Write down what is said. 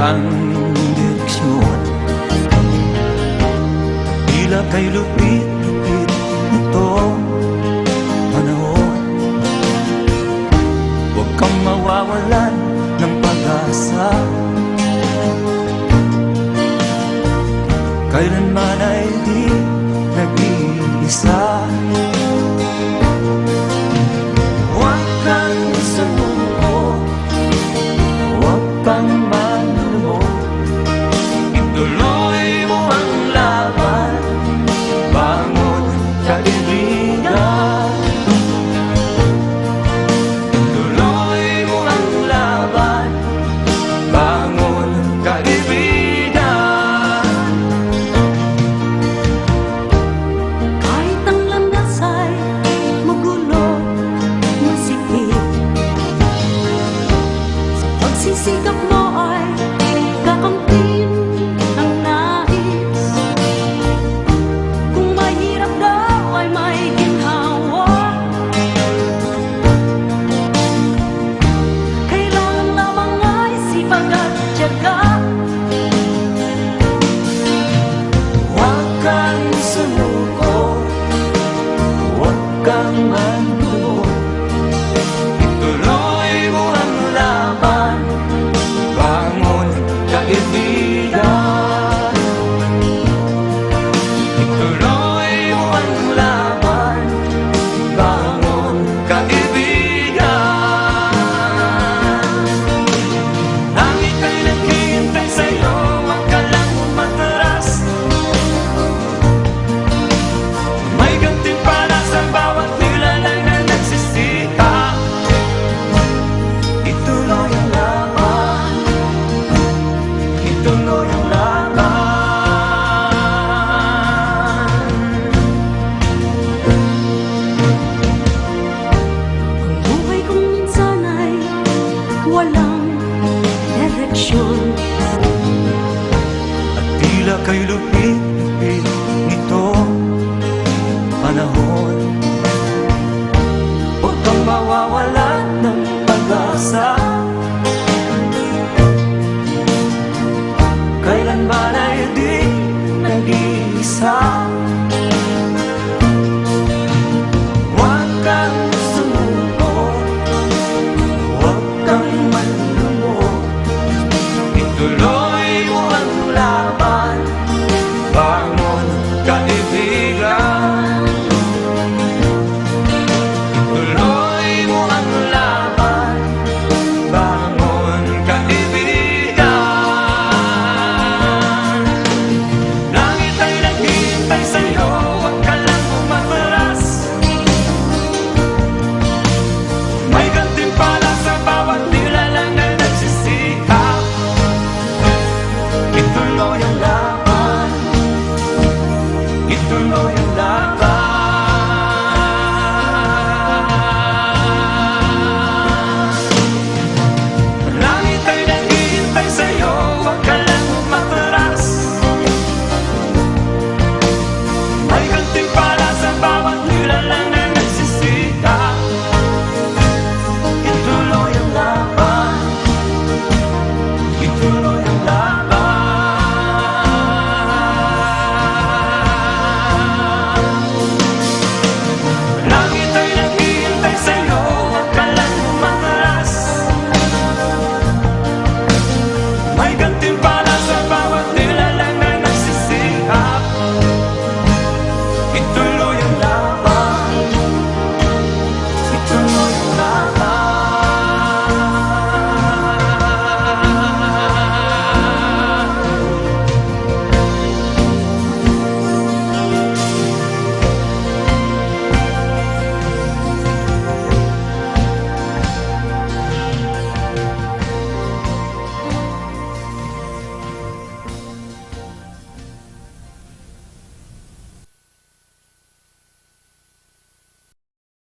ang direksyon. Tila kay lupit-lupit itong panahon. Huwag kang mawawalan ng pag-asa, kailanman ay di nag-iisa. Huwag kang sumuko, huwag kang manlumod, ituloy mo ang laban, bangon kaibigan. Ituloy mo ang laban, bangon kaibigan. Kahit ang landas ay magulo, masikip, sa pagsisikap mo ay kakamtin ang nais. Kung mahirap daw ay may ginhawa, kailangan lamang ay sipag at tiyaga. Huwag kang sumuko, huwag kang manlumod, ituloy mo ang laban, bangon kaibigan. Ituloy mo ang laban, bangon kaibigan. Langit ay naghihintay sa'yo, huwag ka lang umatras. May gantimpala sa bawat nilalang na nagsisita. Ituloy ang laban, ituloy ang laban. Ang buhay kong minsan ay walang direksyon. At tila kay lupit-lupit nitong panahon. Huwag kang mawawalan ng pag-asa, kailanman ay di nag-iisa. Huwag kang sumuko, huwag kang manlumod, ituloy